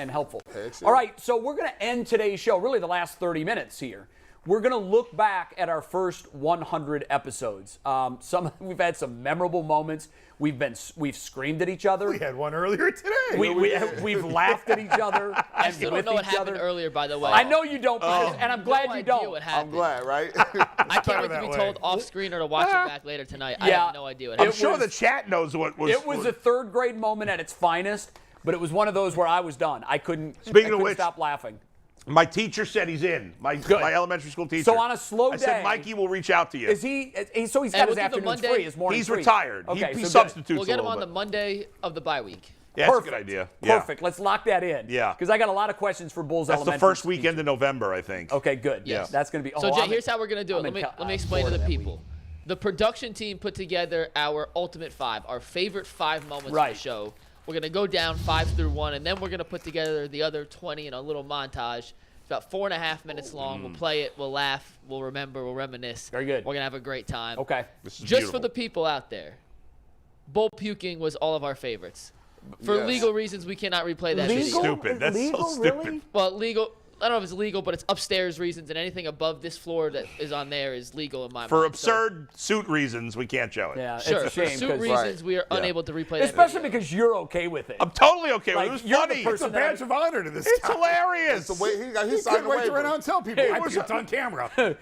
and helpful. All right, so we're going to end today's show, really the last 30 minutes here. We're going to look back at our first 100 episodes. We've had some memorable moments. We've screamed at each other. We had one earlier today. We've laughed at each other. I still don't know what happened earlier, by the way. I know you don't, and I'm glad you don't. What happened. I'm glad, right? I can't wait to be told off screen or to watch it back later tonight. I have no idea what happened. I'm sure the chat knows what was. It was a third grade moment at its finest, but it was one of those where I was done. I couldn't stop laughing. My teacher said he's in. My elementary school teacher. So on a slow day, I said Mikey will reach out to you. Is he? So he's got his afternoons free. His mornings free. He's retired. Okay, he substitutes. We'll get him on the Monday of the bye week. Yeah, that's a good idea. Perfect. Let's lock that in. Yeah. Because I got a lot of questions for Bulls That's Elementary. the first weekend in November, I think. Okay, good. Yes. That's going to be. So Jay, here's how we're going to do it. Let me explain to the people. The production team put together our ultimate 5, our favorite 5 moments of the show. We're going to go down 5 through 1, and then we're going to put together the other 20 in a little montage. About 4.5 minutes long. We'll play it. We'll laugh. We'll remember. We'll reminisce. Very good. We're going to have a great time. Okay. Just for the people out there, bull puking was all of our favorites. For legal reasons, we cannot replay that video. Stupid. That's legal, so stupid. Really? Well, legal. I don't know if it's legal, but it's upstairs reasons, and anything above this floor that is on there is legal in my mind. For absurd suit reasons, we can't show it. Yeah, sure. it's a shame. For suit reasons, we are unable to replay that Especially because you're okay with it. I'm totally okay with it. It was you're funny. the It's a person badge of honor to this. It's hilarious. It's the way he signed couldn't the wait to waiver. run out and tell people. Hey, It's on camera.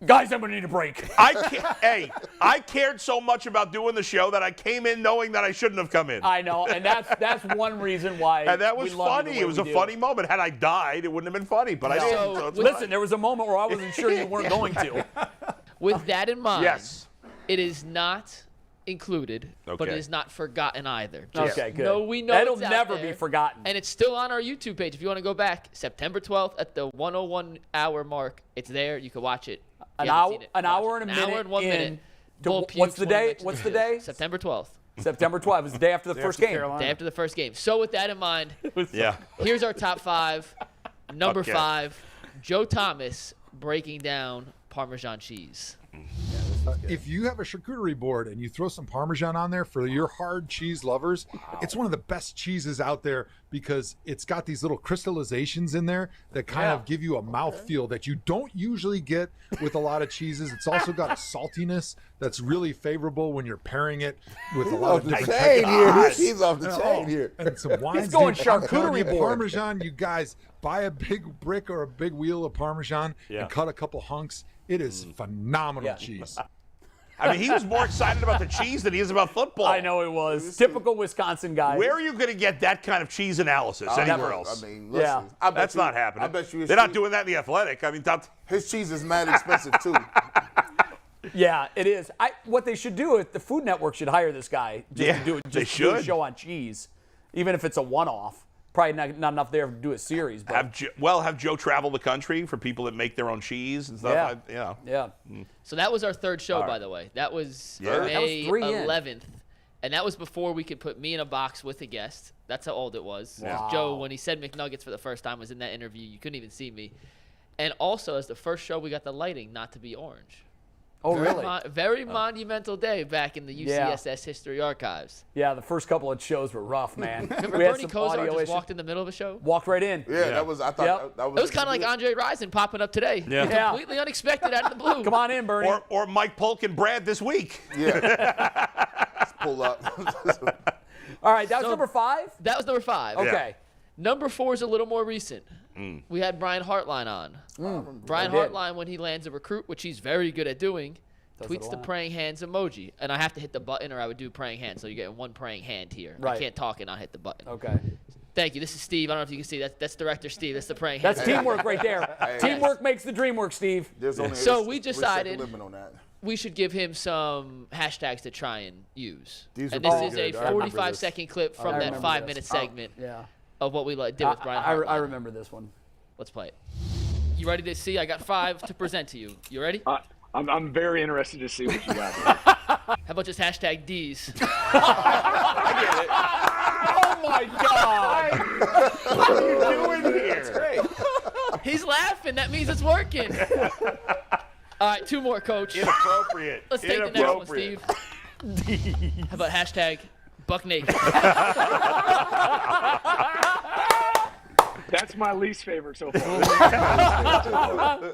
Guys, I'm going to need a break. I cared so much about doing the show that I came in knowing that I shouldn't have come in. I know, and that's one reason why. And that was we love funny. It was a funny moment. Had I died, it wouldn't have been funny, but I didn't. So listen, there was a moment where I wasn't sure you weren't going to. With that in mind, yes, it is not included, but it is not forgotten either. Okay, good. No, we know that'll it's out never there, be forgotten. and it's still on our YouTube page. If you want to go back, September 12th at the 101-hour mark, it's there. You can watch it. An hour and a minute. An hour and 1 minute. What's the day? What's the day? September 12th. September 12th. It's the day after the first game. Day after the first game. So with that in mind, yeah. Here's our top 5. Number 5, Joe Thomas breaking down Parmesan cheese. If you have a charcuterie board and you throw some Parmesan on there for your hard cheese lovers, it's one of the best cheeses out there because it's got these little crystallizations in there that kind of give you a mouthfeel that you don't usually get with a lot of cheeses. It's also got a saltiness that's really favorable when you're pairing it with a lot of different types. He's off the chain here. And some wines. He's going I'm telling you, charcuterie board. Parmesan, you guys, buy a big brick or a big wheel of Parmesan and cut a couple hunks. It is phenomenal cheese. I mean, he was more excited about the cheese than he is about football. I know it was. Typical Wisconsin guy. Where are you going to get that kind of cheese analysis anywhere else? I mean, listen, that's not happening. I bet you they're not doing that in the Athletic. I mean, his cheese is mad expensive too. Yeah, it is. What they should do is the Food Network should hire this guy to do a show on cheese, even if it's a one-off. Probably not enough there to do a series. But have Joe travel the country for people that make their own cheese and stuff. Yeah. So that was our third show, by the way. That was May 11th. And that was before we could put me in a box with a guest. That's how old it was. Wow. Joe, when he said McNuggets for the first time, was in that interview. You couldn't even see me. And also, as the first show, we got the lighting not to be orange. Oh, really? Very monumental day back in the UCSS History Archives. Yeah, the first couple of shows were rough, man. Remember we had Bernie some Kosar audio just issues. walked in the middle of a show? Walked right in. Yeah, that was. I thought that was. It was kind of like Andre Rison popping up today. Yeah. Completely unexpected out of the blue. Come on in, Bernie. Or Mike Polk and Brad this week. Yeah. Let's pull up. All right, that was number 5? That was number 5. Okay. Number 4 is a little more recent. We had Brian Hartline on. Brian Hartline, when he lands a recruit, which he's very good at doing, tweets the praying hands emoji. And I have to hit the button or I would do praying hands. So you're getting one praying hand here. Right. I can't talk and not hit the button. Okay. Thank you. This is Steve. I don't know if you can see. That's Director Steve. That's the praying hands. That's teamwork right there. Teamwork makes the dream work, Steve. So we decided on that. we should give him some hashtags to try and use. These and are this is a 45-second clip from that 5-minute segment of what we did with Brian Hartline. I remember this one. Let's play it. You ready to see? I got 5 to present to you. You ready? I'm very interested to see what you got. How about just hashtag D's? I get it. Oh, my God. What are you doing here? That's great. He's laughing. That means it's working. All right, 2 more, Coach. Inappropriate. Let's take the next one, Steve. How about hashtag Buck Naked? That's my least favorite so far.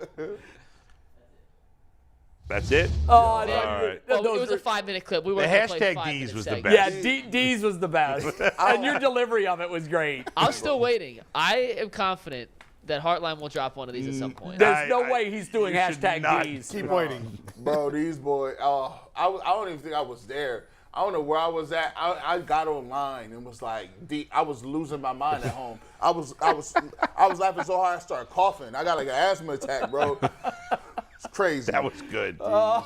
That's it? Oh, all right. Well, it was a 5-minute clip. We The weren't gonna play hashtag 5 D's minute was the segment. best. Yeah, D's was the best. And your delivery of it was great. I'm still waiting. I am confident that Heartline will drop one of these at some point. There's no way he's doing you should hashtag not D's. Keep waiting. Bro, these boys, I don't even think I was there. I don't know where I was at. I got online and was like, I was losing my mind at home. I was laughing so hard I started coughing. I got like an asthma attack, bro. It's crazy. That was good. A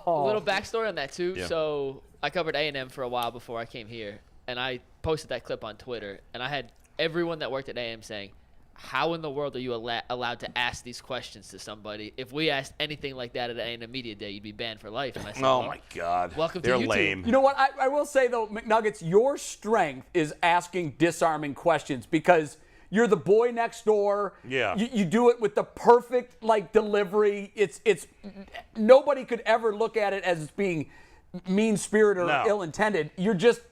little backstory on that too. Yeah. So I covered A&M for a while before I came here, and I posted that clip on Twitter, and I had everyone that worked at A&M saying, how in the world are you allowed to ask these questions to somebody? If we asked anything like that at A&M Media Day, you'd be banned for life. And I said, Oh, well, my God. welcome to They're YouTube. lame. You know what? I will say, though, McNuggets, your strength is asking disarming questions because you're the boy next door. Yeah. You do it with the perfect, delivery. It's nobody could ever look at it as being mean-spirited or No. ill-intended. You're just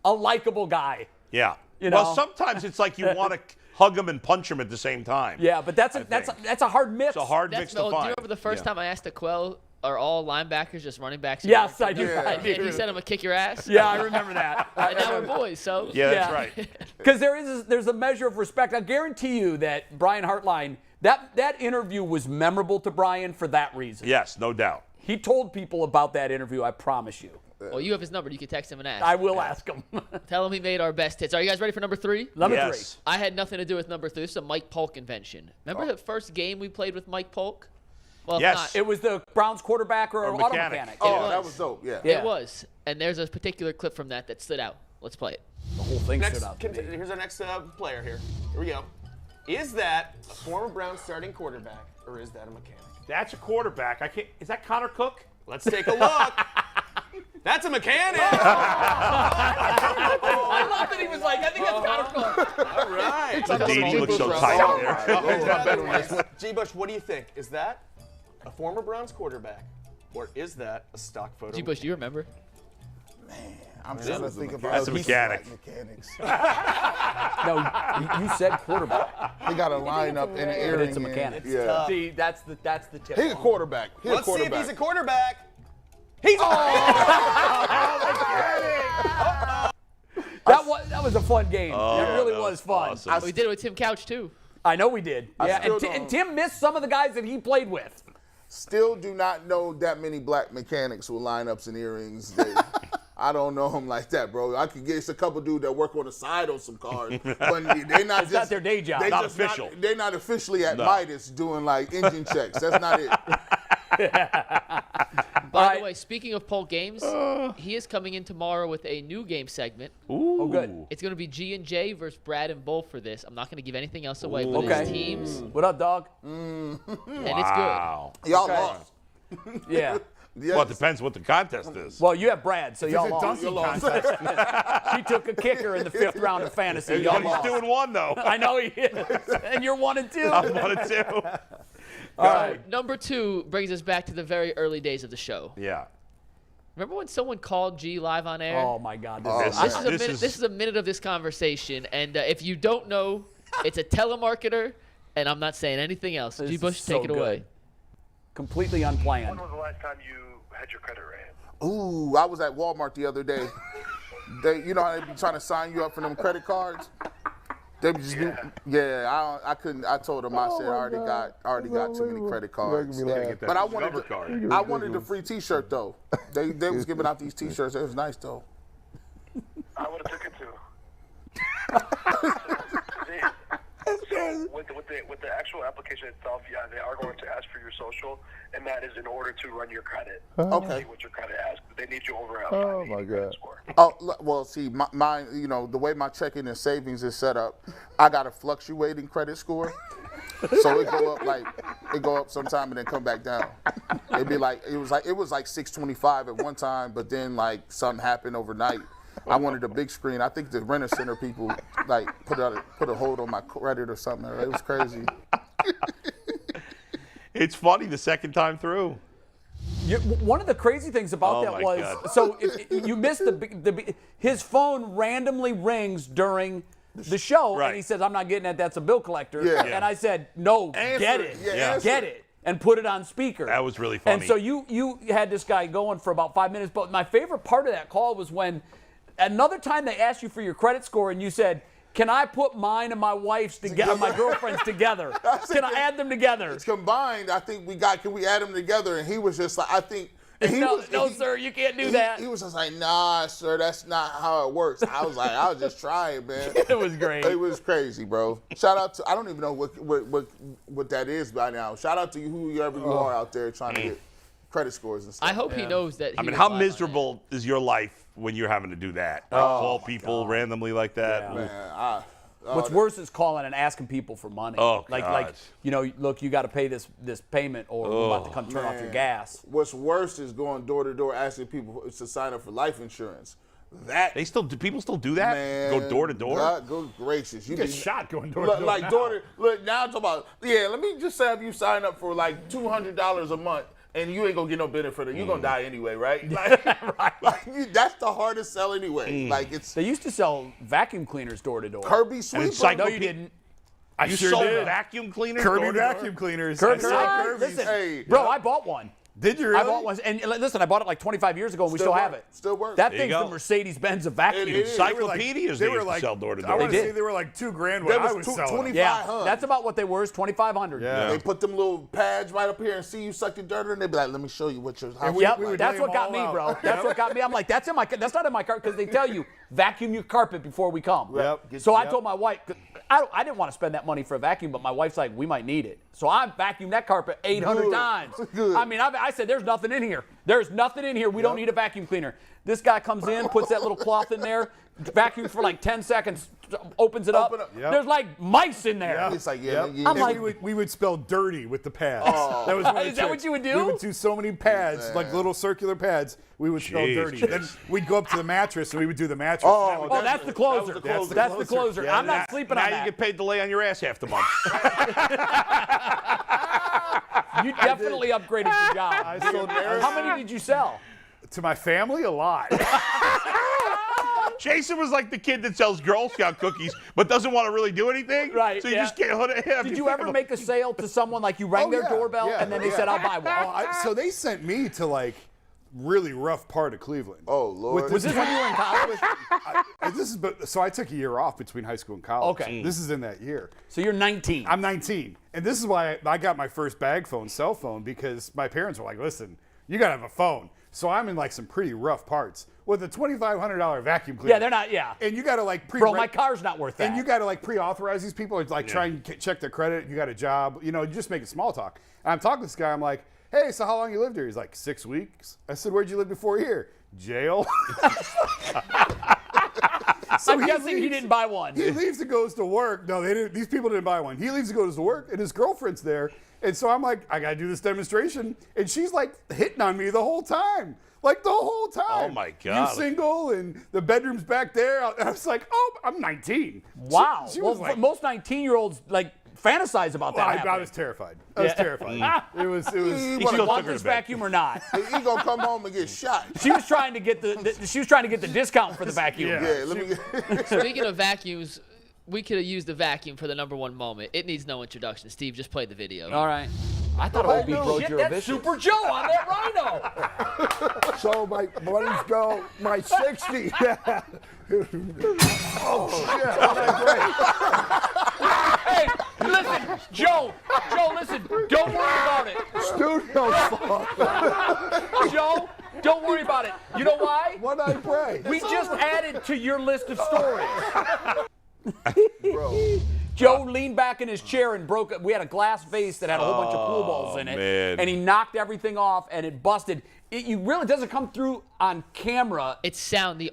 a likable guy. Yeah. You know? Well, sometimes it's like you want to hug him and punch him at the same time. Yeah, but that's a hard mix. It's a hard mix Do to you find. remember the first time I asked Quell, are all linebackers just running backs? Yes, I do. Yeah. I And do. he said, I'm going to kick your ass. Yeah, I remember that. And now we're boys, so. Yeah, that's right. Because there's a measure of respect. I guarantee you that Brian Hartline, that interview was memorable to Brian for that reason. Yes, no doubt. He told people about that interview, I promise you. Well, you have his number. You can text him and ask. I will ask him. Tell him he made our best hits. Are you guys ready for number 3? Number Yes. 3. I had nothing to do with number 3. This is a Mike Polk invention. Remember the first game we played with Mike Polk? Well, if Yes. not, 3. It was the Browns quarterback or auto mechanic. mechanic. Oh, was. that was dope. Yeah. Yeah. It was. And there's a particular clip from that stood out. Let's play it. The whole thing Next, stood out to me. here's our next player here. Here we go. Is that a former Browns starting quarterback, or is that a mechanic? That's a quarterback. Is that Connor Cook? Let's take a look. That's a mechanic. I love that he was like, I think that's Connor Cook. All right. The DD looks so tight there. G-Bush, what do you think? Is that a former Browns quarterback, or is that a stock photo? G-Bush, do you remember? I'm trying to think about That's a these mechanic. mechanics. No, you said quarterback. He got a line up in the ear. But it's a mechanic. Yeah. See, that's the tip. He's a quarterback. Let's see if he's a quarterback. He's That was a fun game. It really that was was fun. awesome. We did it with Tim Couch, too. I know we did. Yeah, still and don't- Tim missed some of the guys that he played with. Still do not know that many black mechanics with lineups and earrings. I don't know them like that, bro. I could guess a couple dudes that work on the side on some cars, but they're not It's not their day job. They Not just official. They're not officially at No. Midas doing like engine checks. That's not it. By the way, speaking of Polk games, he is coming in tomorrow with a new game segment. Ooh. Oh, good. It's going to be G&J versus Brad and Bull for this. I'm not going to give anything else away, but Okay. his teams, What up, dog? and Wow. Y'all Okay. lost. Yeah. Yes. Well, it depends what the contest is. Well, you have Brad, so y'all lost. You lost. He took a kicker in the 5th round of fantasy. Y'all But he's lost. doing one, though. I know he is. And you're 1 and 2. I'm 1 and 2. All right. good. Number 2 brings us back to the very early days of the show. Yeah. Remember when someone called G live on air? Oh my God. This is a minute of this conversation, and if you don't know, it's a telemarketer, and I'm not saying anything else. This G. is Bush, so take it away. good. Completely unplanned. When was the last time you had your credit ran? Ooh, I was at Walmart the other day. You know how they be trying to sign you up for them credit cards? They be just I couldn't. I told them I said I already got too many credit cards. But I wanted card. I wanted the free T-shirt though. They was giving out these T-shirts. It was nice though. I would have took it too. So with the actual application itself, yeah, they are going to ask for your social, and that is in order to run your credit. Okay. See what your credit asks, but they need you over a Oh, 580 credit score. Oh well, see, mine. You know the way my checking and savings is set up, I got a fluctuating credit score. So it go up sometime and then come back down. It was like 625 at one time, but then like something happened overnight. I wanted a big screen. I think the Renter Center people like put a hold on my credit or something. It was crazy. It's funny the second time through. One of the crazy things about Oh that my was, God. so if you missed his phone randomly rings during the show, Right. and he says, I'm not getting that. That's a bill collector. Yeah. And I said, no, Answer get it. it. Yeah, Get it. And put it on speaker. That was really funny. And so you had this guy going for about 5 minutes. But my favorite part of that call was when another time they asked you for your credit score, and you said, can I put mine and my wife's together, my girlfriend's together? Can I add them together? It's combined. I think can we add them together? And he was just like, I think. No, sir, you can't do that. He was just like, nah, sir, that's not how it works. I was like, I was just trying, man. It was great. It was crazy, bro. Shout out to, I don't even know what that is by now. Shout out to you, whoever you are out there trying to get credit scores and stuff. I hope he knows that. I mean, how miserable is your life when you're having to do that? Call people randomly like that? Yeah. Man, What's worse is calling and asking people for money. Oh, like gosh. Look, you got to pay this payment, or we're about to come turn off your gas. What's worse is going door to door asking people to sign up for life insurance. That People still do that? man, Go door to door? God, good gracious, you Get shot going door to door. like now. Look, now I'm talking about. Yeah, let me just have you sign up for like $200 a month. And you ain't gonna get no benefit. You're gonna die anyway, right? That's the hardest sell anyway. Like They used to sell vacuum cleaners door to door. Kirby Sweeper. No, you didn't. You sure sold did. vacuum cleaners? Kirby door to door? vacuum cleaners. Kirby, I saw Kirby's. listen, Hey, bro, I bought one. Did you really? I bought one, and listen, I bought it like 25 years ago, and we still have it. Still works. That There you thing's go. the Mercedes-Benz of vacuum. It is. Encyclopedias they used to sell door to I door. want They to did. say they were like $2,000 when That I was was selling them. 25. Yeah, 500. that's about what they were. Is $2,500. Yeah. They put them little pads right up here and see you suck the dirt, and they be like, "Let me show you what your house." Yep, we would that's lay what them got all me, out. bro. That's what got me. I'm like, that's not in my car, because they tell you vacuum your carpet before we come. Yep. So I Yep. told my wife, I didn't want to spend that money for a vacuum, but my wife's like, we might need it. So I vacuumed that carpet 800 Good. times. Good. I mean, I said, there's nothing in here. There's nothing in here. We don't need a vacuum cleaner. This guy comes in, puts that little cloth in there, vacuums for like 10 seconds, opens it up. Open up. Yep. There's like mice in there. It's like, Yep. yeah. I'm And like- we would spell dirty with the pads. Oh. That was one of the Is that what tricks. you would do? We would do so many pads, like little circular pads. We would spell Jeez. dirty. Then we'd go up to the mattress and we would do the mattress. Oh, That would- Oh, that's the closer. That was the That's the closer. closer. Yeah, I'm not sleeping Now on you that. get paid to lay on your ass half the month. You definitely upgraded your job. I sold How many did you sell? to my family a lot. Jason was like the kid that sells Girl Scout cookies but doesn't want to really do anything. Right, So you yeah. just can't. Did you ever make a sale to someone, like you rang Oh, their yeah, doorbell yeah, and then they yeah. said, I'll buy one? So they sent me to like really rough part of Cleveland. Oh Lord. Was this when you were in college? So I took a year off between high school and college. Okay. This is in that year. So you're 19. I'm 19. And this is why I got my first cell phone, because my parents were like, listen, you got to have a phone. So I'm in like some pretty rough parts with a $2,500 vacuum cleaner. Yeah, they're not, yeah. And you got to like Bro, my car's not worth that. And you got to like pre-authorize these people, or like try and check their credit. You got a job, you just make it small talk. And I'm talking to this guy. I'm like, hey, so how long you lived here? He's like, 6 weeks. I said, where'd you live before here? Jail. So I'm guessing he didn't buy one. He leaves and goes to work. No, they didn't. These people didn't buy one. He leaves and goes to work, and his girlfriend's there. And so I'm like, I got to do this demonstration. And she's like hitting on me the whole time. Like the whole time. Oh, my God. You single, and the bedroom's back there. And I was like, oh, I'm 19. Wow. She well, was like, most 19-year-olds like fantasize about that. I happening. was terrified. I was terrified. It was. Do you still want took her this to bed. vacuum or not? He gonna come home and get shot. She was trying to get the discount for the vacuum. Yeah. Let me get. Speaking of vacuums, we could have used the vacuum for the #1 moment. It needs no introduction. Steve, just play the video. All right. I thought it would be Bro That's Super Joe on that Rhino. So my buddies go, my 60. Hey, listen, Joe, listen, don't worry about it. Studio fault. Joe, don't worry about it. You know why? What I pray. We just added to your list of stories. Joe leaned back in his chair and broke it. We had a glass vase that had a whole bunch of pool balls in it. Man. And he knocked everything off and it busted. It really doesn't come through on camera. The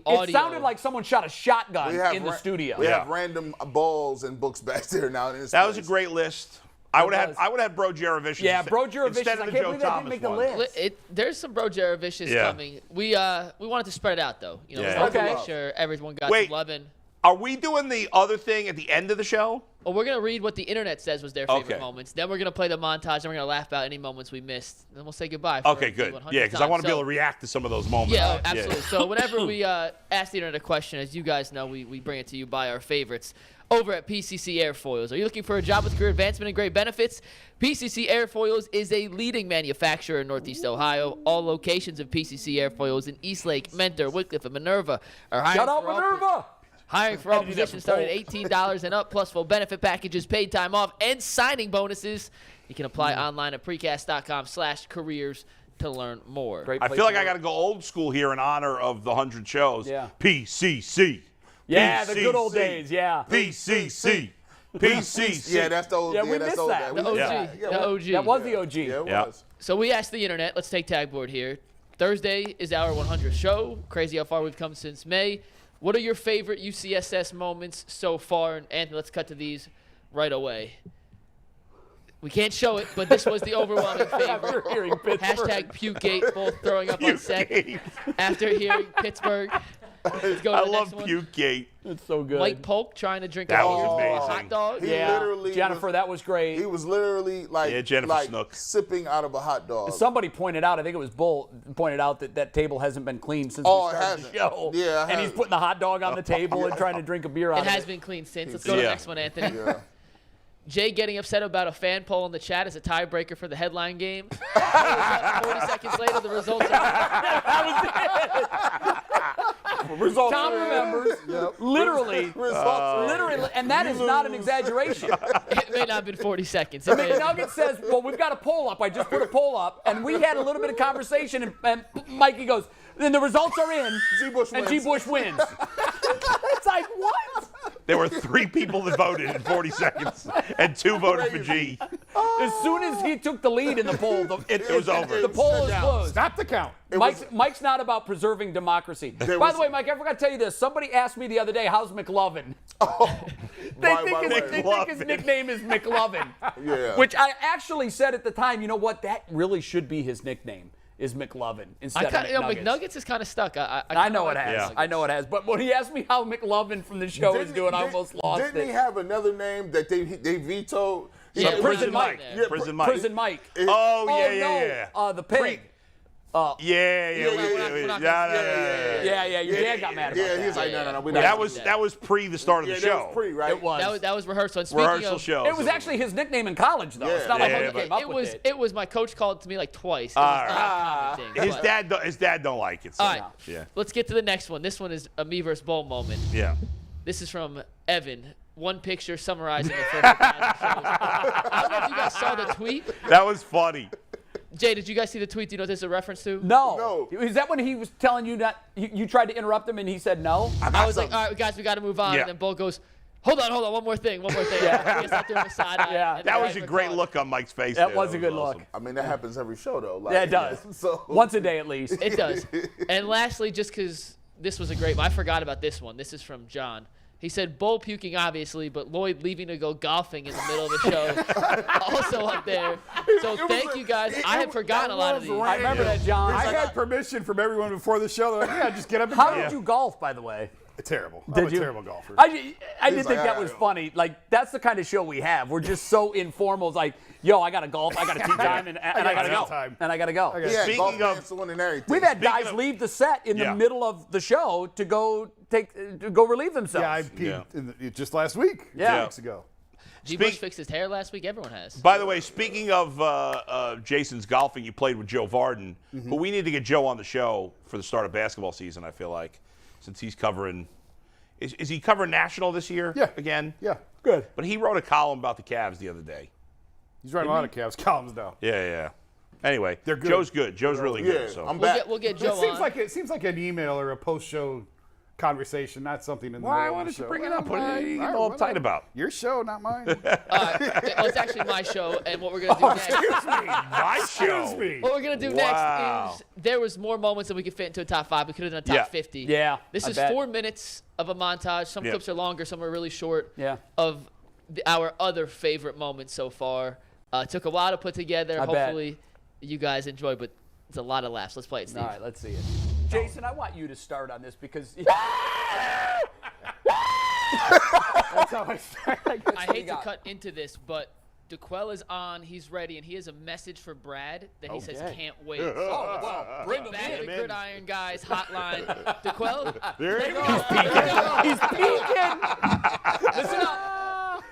audio. It sounded like someone shot a shotgun in the ra- studio. We have random balls and books back there now. In this That was a place. great list. I would have had Bro Jarovicius. Yeah, Bro Jarovicius. Instead of I the can't Joe believe that Thomas didn't make the one. list. There's some Bro Jarovicius Yeah. coming. We wanted to spread it out though. We Yeah. wanted to Okay. make sure everyone got Wait. some loving. Are we doing the other thing at the end of the show? Well, we're going to read what the internet says was their favorite moments. Then we're going to play the montage, and we're going to laugh about any moments we missed. Then we'll say goodbye. Okay, good. Yeah, because I want to be able to react to some of those moments. Yeah, absolutely. Yeah. So whenever we ask the internet a question, as you guys know, we bring it to you by our favorites over at PCC Airfoils. Are you looking for a job with career advancement and great benefits? PCC Airfoils is a leading manufacturer in Northeast Ohio. All locations of PCC Airfoils in Eastlake, Mentor, Wickliffe, and Minerva are hiring. Shout out Minerva! Hiring for all positions starting at $18 and up, plus full benefit packages, paid time off, and signing bonuses. You can apply online at precast.com/careers to learn more. I feel like I got to go old school here in honor of the 100 shows. Yeah. PCC. Yeah, PCC, the good old days, yeah. PCC. PCC. Yeah, that's the old. Yeah, Yeah, we that's missed old. that. The OG. The OG. That was the OG. Yeah, it Yeah. was. So we asked the internet. Let's take tag board here. Thursday is our 100th show. Crazy how far we've come since May. What are your favorite UCSS moments so far? And Anthony, let's cut to these right away. We can't show it, but this was the overwhelming favorite. Hearing Pittsburgh. Hashtag Pukegate, both throwing up on set after hearing Pittsburgh. Let's go to I the love next one. It's so good. Mike Polk trying to drink That a was beer through a amazing. hot dog. He Yeah, literally Jennifer, that was great. He was literally like, Yeah, Jennifer like Snook. sipping out of a hot dog. Somebody pointed out, I think it was Bull, pointed out that table hasn't been cleaned since Oh, we it started hasn't. the show. Yeah, it and he's hasn't. putting the hot dog on the table and trying to drink a beer out It of it. has been cleaned since. Let's go to the Yeah. next one, Anthony. Yeah. Jay getting upset about a fan poll in the chat as a tiebreaker for the headline game. 40 seconds later, the results are Results Tom remembers. Literally, literally, and that is not an exaggeration. It may not have been 40 seconds. It may have been. McNugget says, well, we've got a poll up. I just put a poll up, and we had a little bit of conversation, and Mikey goes, then the results are in, and G. Bush wins. It's like, what? There were 3 people that voted in 40 seconds, and 2 voted for G. As soon as he took the lead in the poll, it was over. The poll is closed. Stop the count. Mike's not about preserving democracy. By the way, Mike, I forgot to tell you this. Somebody asked me the other day, how's McLovin? They think his nickname is McLovin. Yeah. Which I actually said at the time, you know what? That really should be his nickname, is McLovin instead of McNuggets. McNuggets is kind of stuck. I know it has. Yeah. I know it has. But when he asked me how McLovin from the show is doing, I almost lost it. Didn't he have another name that they vetoed? Yeah, Prison Mike. Yeah, Prison Mike. Prison Mike. Oh, yeah, no. yeah. The pig. Yeah. Your dad got mad about Yeah, that. he's like, no, we're not. That was pre the start of the that show. was pre, right? It was. That was rehearsal. And speaking Rehearsal of, show. It was actually his nickname in college, though. It's not like he came up with it. It was my coach called it to me like twice. It All was not right. a common thing, but- His dad don't like it. So. All right. Yeah. Let's get to the next one. This one is a me versus Bull moment. Yeah. This is from Evan. One picture summarizing the first 1,000 shows. I don't know if you guys saw the tweet. That was funny. Jay, did you guys see the tweet? Do you know what this is a reference to? No. Is that when he was telling you that you tried to interrupt him and he said no? I was like, all right, guys, we got to move on. Yeah. And then Bull goes, hold on, one more thing. Yeah. He gets out there on the side eye, Yeah. and That the was a guy great goes, look on Mike's face. That there. was a good look. awesome. I mean, that happens every show, though. Like, Yeah, it does. So Once a day at least. It does. And lastly, just because this was a great one, I forgot about this one. This is from John. He said, Bull puking, obviously, but Lloyd leaving to go golfing in the middle of the show. Also up there. So thank you, guys. I had forgotten a lot of these. I remember that, John. I had permission from everyone before the show. They're like, yeah, just get up and How go. did you golf, by the way? Terrible. Did I'm a you? terrible golfer. I did like, think that was funny. Like, that's the kind of show we have. We're just so informal. It's like, yo, I got to golf. I got to tee time, and I got to go. time. And I got to go. he had golf Speaking of- dancing and everything. We've had Speaking guys of- leave the set in the middle of the show to go relieve themselves. Yeah, I peed just last week. Yeah. 2 weeks ago. G. Bush fixed his hair last week. Everyone has. By the way, speaking of Jason's golfing, you played with Joe Varden, but we need to get Joe on the show for the start of basketball season, I feel like, since he's covering. Is he covering national this year again? Yeah. Good. But he wrote a column about the Cavs the other day. He's writing a lot of Cavs columns now. Yeah. Anyway, They're good. Joe's good. Joe's really good. Yeah, So. I'm back. We'll get Joe It on. seems like an email or a post-show conversation, not something in the Why middle of the did you show. bring it up? What are you All right, all whatever. uptight about? Your show, not mine. It's actually my show, and what we're going to do next. My show. Excuse me. What we're going to do Wow. next is there was more moments that we could fit into a top 5. We could have done a top 50. Yeah, This I is bet. 4 minutes of a montage. Some Yeah. clips are longer, some are really short. Yeah. Of our other favorite moments so far. Took a while to put together. I bet. Hopefully you guys enjoy, but it's a lot of laughs. Let's play it, Steve. All right, let's see it. Jason, I want you to start on this because That's how I start. I hate to cut into this, but DeQuell is on. He's ready, and he has a message for Brad that he says can't wait. Oh, well, bring him Back in. to the Gridiron Guys hotline. DeQuell, There he goes. He's peeking. Listen up.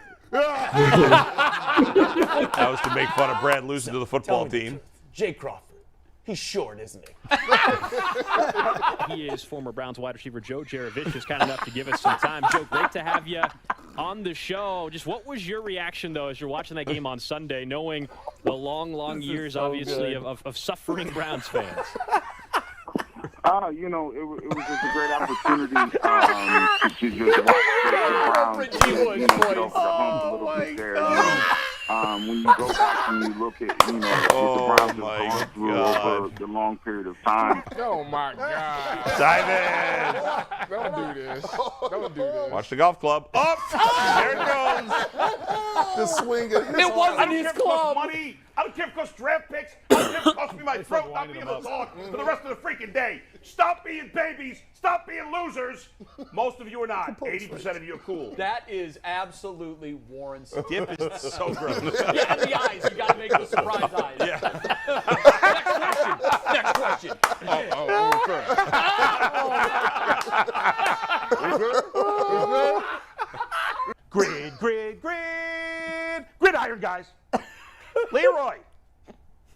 That was to make fun of Brad losing to the football team. Jay Crawford. He's short, isn't he? He is former Browns wide receiver Joe Jaravich, kind enough to give us some time. Joe, great to have you on the show. Just what was your reaction, though, as you're watching that game on Sunday, knowing the long years, obviously, of suffering Browns fans? You know, it was just a great opportunity to just watch the Browns get over the hump a little bit there. When you go back and you look at, what the Browns have gone through over the long period of time. Oh, my God. Tyvis. Don't do this. Don't do this. Watch the golf club. Up. There it goes. The swing. It wasn't his club. Money. I don't care if it costs draft picks. I don't care if it costs me my throat not being able to talk for the rest of the freaking day. Stop being babies. Stop being losers. Most of you are not. 80% of you are cool. That is absolutely Warren's. Dip is so gross. Yeah, and the eyes. You got to make the surprise eyes. Yeah. Next question. Gridiron, guys. Leroy.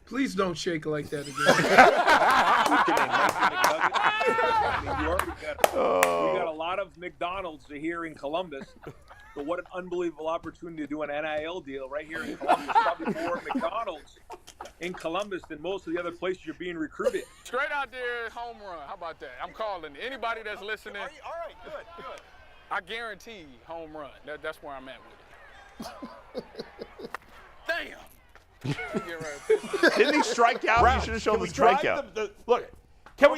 Please don't shake like that again. We got a lot of McDonald's here in Columbus. So what an unbelievable opportunity to do an NIL deal right here in Columbus. Probably more McDonald's in Columbus than most of the other places you're being recruited. Straight out there, home run. How about that? I'm calling anybody that's listening. All right, good. I guarantee home run. That's where I'm at with it. Damn. Didn't he strike out? You should have shown the strikeout. Look, can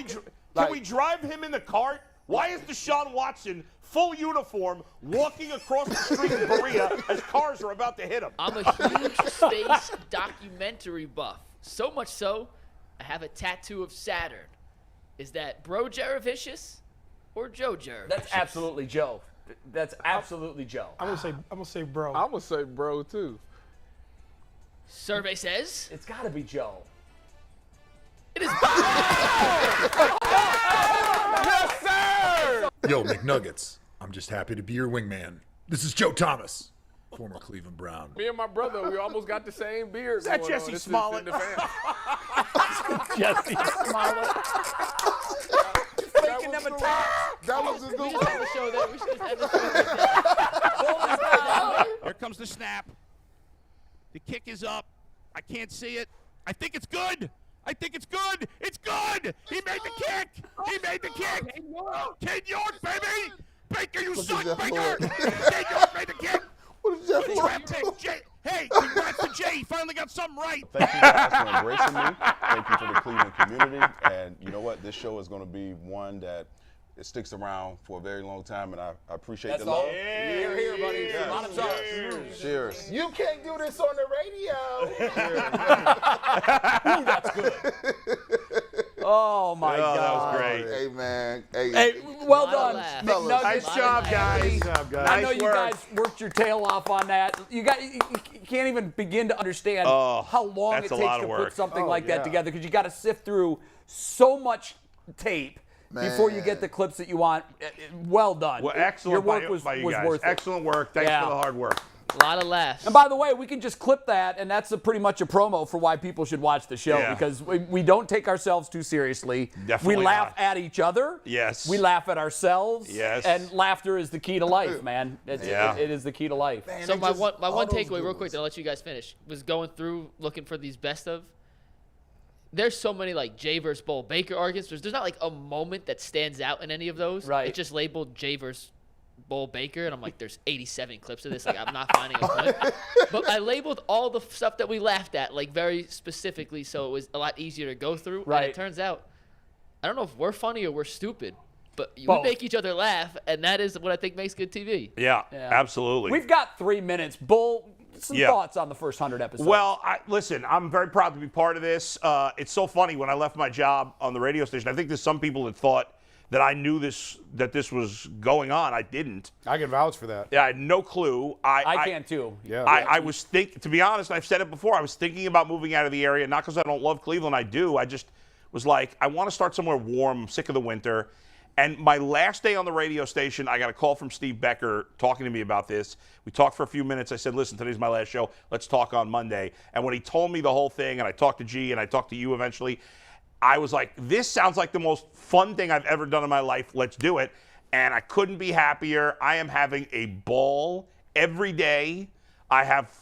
we drive him in the cart? Why is Deshaun Watson full uniform walking across the street in Berea as cars are about to hit him? I'm a huge space documentary buff. So much so, I have a tattoo of Saturn. Is that Bro Jaravicious or Joe Jaravicious? That's absolutely Joe. That's absolutely Joe. I'm gonna say bro. I'm going to say bro, too. Survey says It's got to be Joe. it is. Yes, sir! Yo, McNuggets, I'm just happy to be your wingman. This is Joe Thomas, former Cleveland Brown. Me and my brother, we almost got the same beard. Is that going on. Jesse This is Smollett? in the family. Jesse Smollett. Faking them attacks. That was a We good just one. have a show there. We should just end the show. Here comes the snap. The kick is up. I can't see it. I think it's good. It's good. He made the kick. Ken York, baby. Baker, you suck, Baker. Ken York made the kick. What is that? Draft pick, Jay. Hey, congrats to Jay. He finally got something right. Thank you guys for embracing me. Thank you for the Cleveland community. And you know what? This show is going to be one that it sticks around for a very long time, and I appreciate the love. Here, buddy. A lot of Cheers. You can't do this on the radio. Ooh, that's good. Oh, my God. That was great. Hey, man. Hey, Well Lot of done, laughs. McNuggets. Nice job, guys. I know Nice you work. guys worked your tail off on that. You can't even begin to understand how long it that's a takes lot to of put work. something like that together, because you got to sift through so much tape before you get the clips that you want. Well done. Well, excellent. Your work was by you guys. worth it. Excellent work. Thanks Yeah. for the hard work. A lot of laughs. And by the way, we can just clip that, and that's pretty much a promo for why people should watch the show, because we don't take ourselves too seriously. Definitely we laugh not. at each other. Yes. We laugh at ourselves. Yes. And laughter is the key to life, man. It is the key to life. Man, So they my just- one all those takeaway, good real quick, ones. to let you guys finish, was going through looking for these best of. There's so many like Jay versus Bull Baker arguments. There's not like a moment that stands out in any of those. Right. It's just labeled Jay versus Bull Baker, and I'm like, there's 87 clips of this. Like, I'm not finding a point. But I labeled all the stuff that we laughed at, like, very specifically, so it was a lot easier to go through. Right. And it turns out, I don't know if we're funny or we're stupid, but we Both. make each other laugh, and that is what I think makes good TV. Yeah, absolutely. We've got 3 minutes. Bull, some thoughts on the first 100 episodes. Well, listen, I'm very proud to be part of this. It's so funny. When I left my job on the radio station, I think there's some people that thought that I knew that this was going on. I didn't. I can vouch for that. Yeah, I had no clue. I can too. Yeah. I was to be honest, I've said it before, I was thinking about moving out of the area, not because I don't love Cleveland, I do. I just was like, I want to start somewhere warm. I'm sick of the winter. And my last day on the radio station, I got a call from Steve Becker talking to me about this. We talked for a few minutes. I said, listen, today's my last show. Let's talk on Monday. And when he told me the whole thing, and I talked to G and I talked to you eventually, I was like, this sounds like the most fun thing I've ever done in my life. Let's do it. And I couldn't be happier. I am having a ball every day. I have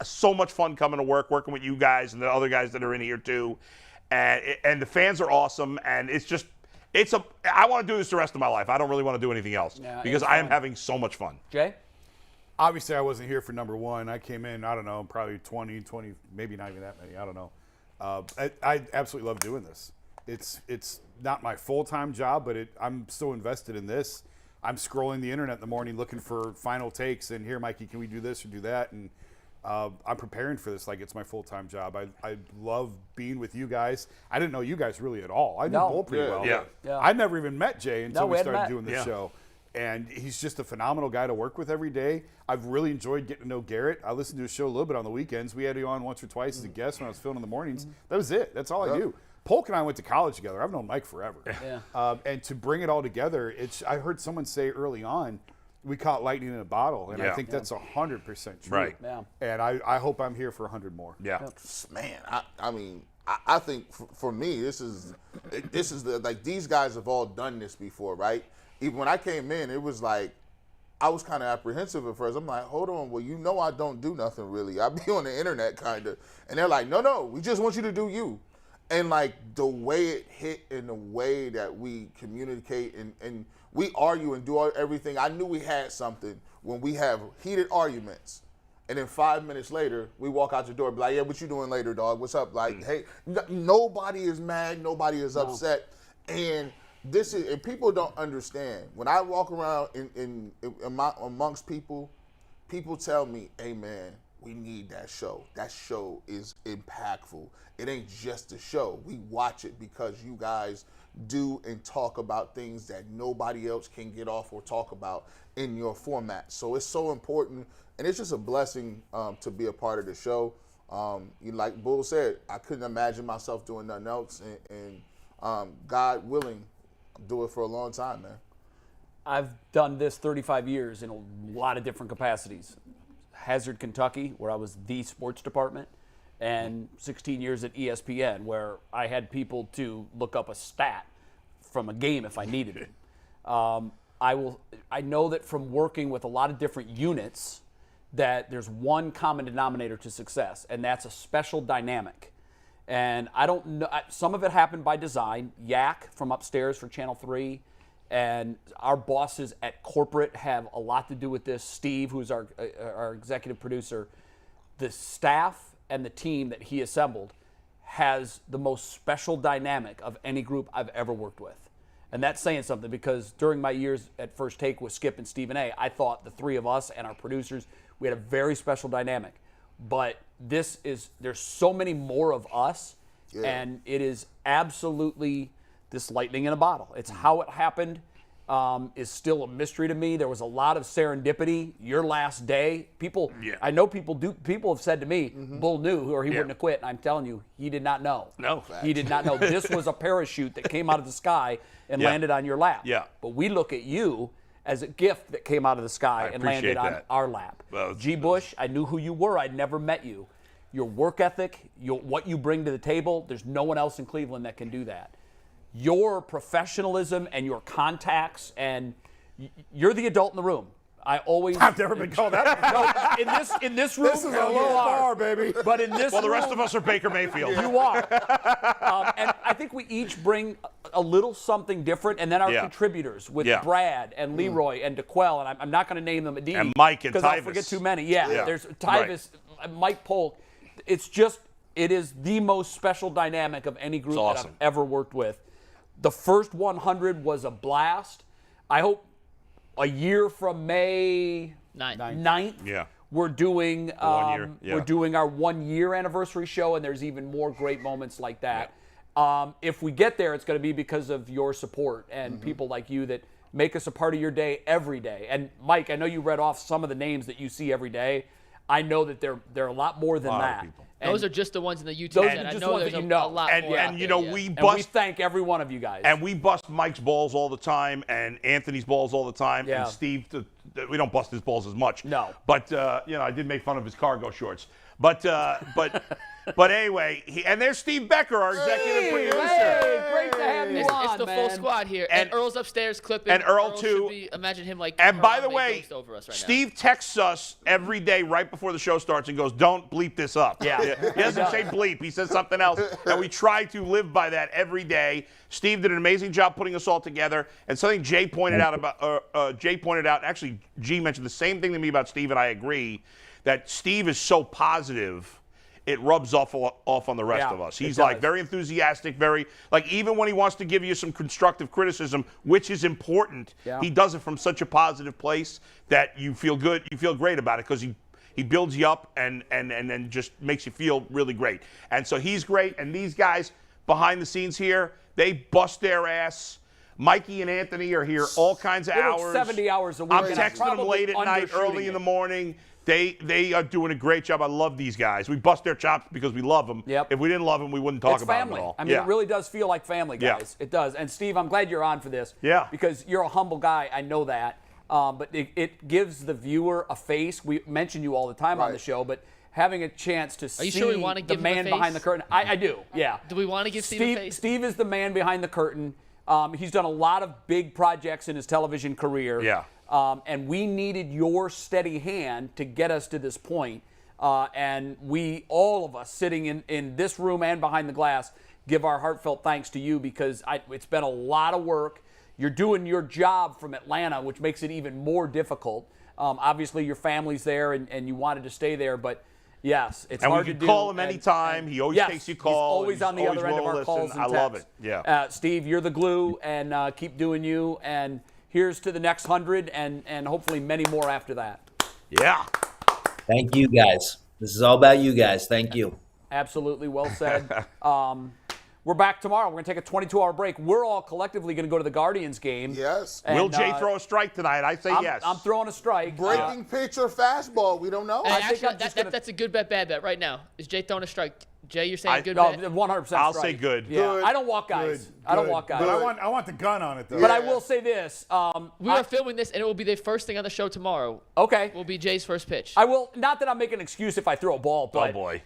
so much fun coming to work, working with you guys and the other guys that are in here too. And the fans are awesome. And I want to do this the rest of my life. I don't really want to do anything else because I am having so much fun. Jay? Obviously, I wasn't here for number one. I came in, I don't know, probably 20, maybe not even that many. I don't know. I absolutely love doing this. It's not my full-time job, but I'm so invested in this. I'm scrolling the internet in the morning looking for final takes and here, Mikey, can we do this or do that? And I'm preparing for this like it's my full-time job. I love being with you guys. I didn't know you guys really at all. I knew Bull pretty well. Yeah. I never even met Jay until we started doing the Yeah. show. And he's just a phenomenal guy to work with every day. I've really enjoyed getting to know Garrett. I listened to his show a little bit on the weekends. We had you on once or twice as a guest when I was filming in the mornings. That was it. That's all I do. Polk and I went to college together. I've known Mike forever. Yeah. And to bring it all together, I heard someone say early on, we caught lightning in a bottle. And I think that's 100% true. Right. Yeah. And I hope I'm here for 100 more. Yeah. Man, I mean, I think for me, this is like these guys have all done this before, right? Even when I came in, it was like, I was kind of apprehensive at first. I'm like, hold on, well, you know I don't do nothing really. I be on the internet kind of. And they're like, no, we just want you to do you. And like the way it hit and the way that we communicate and we argue and do everything, I knew we had something when we have heated arguments. And then 5 minutes later, we walk out the door and be like, yeah, what you doing later, dog? What's up? Like, hey, nobody is mad. Nobody is upset. And and people don't understand. When I walk around amongst people, people tell me, hey, man, we need that show. That show is impactful. It ain't just a show. We watch it because you guys do and talk about things that nobody else can get off or talk about in your format. So it's so important, and it's just a blessing to be a part of the show. Like Bull said, I couldn't imagine myself doing nothing else, and God willing, do it for a long time, man. I've done this 35 years in a lot of different capacities. Hazard, Kentucky, where I was the sports department, and 16 years at ESPN, where I had people to look up a stat from a game if I needed it. I know that from working with a lot of different units that there's one common denominator to success, and that's a special dynamic. And I don't know, some of it happened by design. Yak from upstairs for Channel 3, and our bosses at corporate have a lot to do with this. Steve, who's our executive producer, the staff and the team that he assembled has the most special dynamic of any group I've ever worked with. And that's saying something, because during my years at First Take with Skip and Stephen A., I thought the three of us and our producers, we had a very special dynamic. But there's so many more of us, and it is absolutely this lightning in a bottle. It's how it happened is still a mystery to me. There was a lot of serendipity. Your last day, I know people have said to me, Bull knew or he wouldn't have quit. And I'm telling you, he did not know. No. He did not know. This was a parachute that came out of the sky and landed on your lap. Yeah. But we look at you as a gift that came out of the sky and landed on our lap. Well, G. Bush, I knew who you were. I'd never met you. Your work ethic, what you bring to the table, there's no one else in Cleveland that can do that. Your professionalism and your contacts, and you're the adult in the room. I've never been called that. No, in this room, this is a low bar, baby. But in this the room, rest of us are Baker Mayfield. You are. And I think we each bring a little something different, and then our contributors with Brad and Leroy and DeQuell, and I'm not going to name them, and Mike and Tyvis. Because I'll forget too many. There's Tyvis, Mike Polk. It is the most special dynamic of any group that I've ever worked with. The first 100 was a blast. I hope a year from May 9th, we're doing we're doing our 1 year anniversary show, and there's even more great moments like that. If we get there, it's going to be because of your support and people like you that make us a part of your day every day. And Mike, I know you read off some of the names that you see every day. I know that there are a lot more than that. And those are just the ones in the YouTube chat. I know there's a lot more. And you know, we we thank every one of you guys. And we bust Mike's balls all the time, and Anthony's balls all the time, and Steve. We don't bust his balls as much. No. But you know, I did make fun of his cargo shorts. But anyway, and there's Steve Becker, our executive producer. Hey, great to have you on, It's the full squad here. And Earl's upstairs clipping. And Earl too. Imagine him like. And by the way, over us right Steve texts us every day right before the show starts and goes, "Don't bleep this up." Yeah. He doesn't say bleep. He says something else. And we try to live by that every day. Steve did an amazing job putting us all together. And something Jay pointed out actually G mentioned the same thing to me about Steve, and I agree, that Steve is so positive, it rubs off on the rest of us. He's like very enthusiastic, very like even when he wants to give you some constructive criticism, which is important, he does it from such a positive place that you feel good, you feel great about it, because he builds you up and just makes you feel really great. And so he's great, and these guys behind the scenes here, they bust their ass. Mikey and Anthony are here all kinds of hours. 70 hours a week. I'm texting them late at night, early in the morning. They are doing a great job. I love these guys. We bust their chops because we love them. Yep. If we didn't love them, we wouldn't talk about them at all. I mean, it really does feel like family, guys. It does. And Steve, I'm glad you're on for this. Yeah. Because you're a humble guy. I know that. But it gives the viewer a face. We mention you all the time on the show, but having a chance to see sure we want to give the man him a behind the face? curtain. I do, yeah. Do we want to give Steve a face? Steve is the man behind the curtain. He's done a lot of big projects in his television career. Yeah. And we needed your steady hand to get us to this point. And we, all of us sitting in this room and behind the glass, give our heartfelt thanks to you, because it's been a lot of work. You're doing your job from Atlanta, which makes it even more difficult. Obviously, your family's there and you wanted to stay there, but yes, it's hard to do. And we can call him anytime. He always takes your call. He's always on the other end of our calls and I love it. Yeah. Steve, you're the glue, and keep doing you. And here's to the next 100 and hopefully many more after that. Yeah. Thank you, guys. This is all about you guys. Thank you. Absolutely well said. We're back tomorrow. We're going to take a 22-hour break. We're all collectively going to go to the Guardians game. Yes. And, Will Jay throw a strike tonight? I say yes. I'm throwing a strike. Breaking pitch or fastball, we don't know. And actually, that's a good bet, bad bet right now. Is Jay throwing a strike? Jay, you're saying good bet? 100% I'll strike. say good. Yeah. Good. I don't walk guys. I don't walk guys. But I want the gun on it, though. But I will say this. We are filming this, and it will be the first thing on the show tomorrow. Okay. Will be Jay's first pitch. I will. Not that I'm making an excuse if I throw a ball, but oh boy.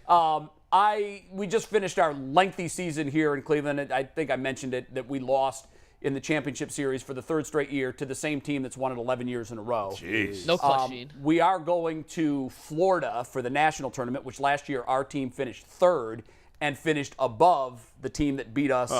we just finished our lengthy season here in Cleveland. I think I mentioned it, that we lost in the championship series for the third straight year to the same team that's won it 11 years in a row. Jeez. No clutch, Gene. We are going to Florida for the national tournament, which last year our team finished third and finished above the team that beat us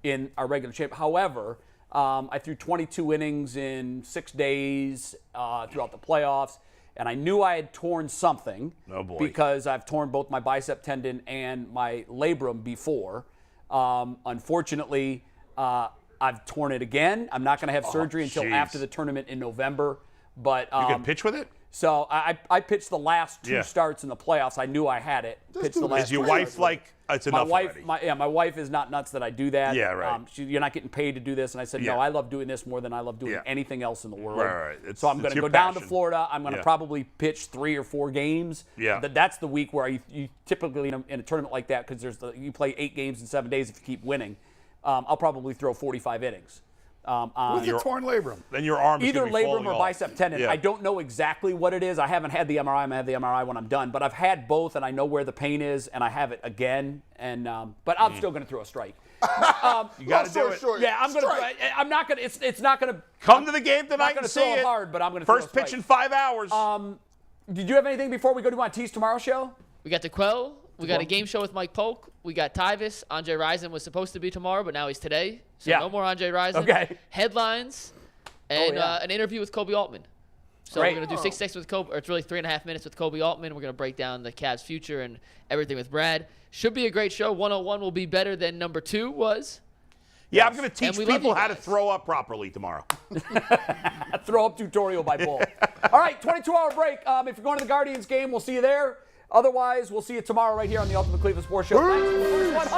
in our regular champ. However, I threw 22 innings in 6 days throughout the playoffs, and I knew I had torn something because I've torn both my bicep tendon and my labrum before. Unfortunately, I've torn it again. I'm not going to have surgery until after the tournament in November. But you can pitch with it? So I pitched the last two starts in the playoffs. I knew I had it. Is your wife like, it's enough already? My wife is not nuts that I do that. Yeah, right. You're not getting paid to do this. And I said, no, I love doing this more than I love doing anything else in the world. Right. So I'm going to go down to Florida. I'm going to probably pitch 3 or 4 games. Yeah. That's the week where you typically, in a tournament like that, because you play 8 games in 7 days if you keep winning, I'll probably throw 45 innings. With your torn labrum. Then your arm is either gonna be labrum or bicep tendon. I don't know exactly what it is. I haven't had the MRI. I'm gonna have the MRI when I'm done. But I've had both, and I know where the pain is, and I have it again. And but I'm still gonna throw a strike. You got to do it. Yeah, I'm gonna. I'm not gonna. It's not gonna come to the game tonight and see it. Hard, but I'm gonna first pitch in 5 hours. Did you have anything before we go to my Tease Tomorrow show? We got the Quell. We got a game show with Mike Polk. We got Tyvis. Andre Rison was supposed to be tomorrow, but now he's today. So no more Andre Rison. Okay. Headlines and an interview with Kobe Altman. So we're going to do 6 seconds with Kobe, or it's really 3.5 minutes with Kobe Altman. We're going to break down the Cavs' future and everything with Brad. Should be a great show. 101 will be better than number 2 was. Yeah, I'm going to teach people how to throw up properly tomorrow. Throw up tutorial by Bull. All right, 22-hour break. If you're going to the Guardians game, we'll see you there. Otherwise, we'll see you tomorrow right here on the Ultimate Cleveland Sports Show. Thanks for the first 100.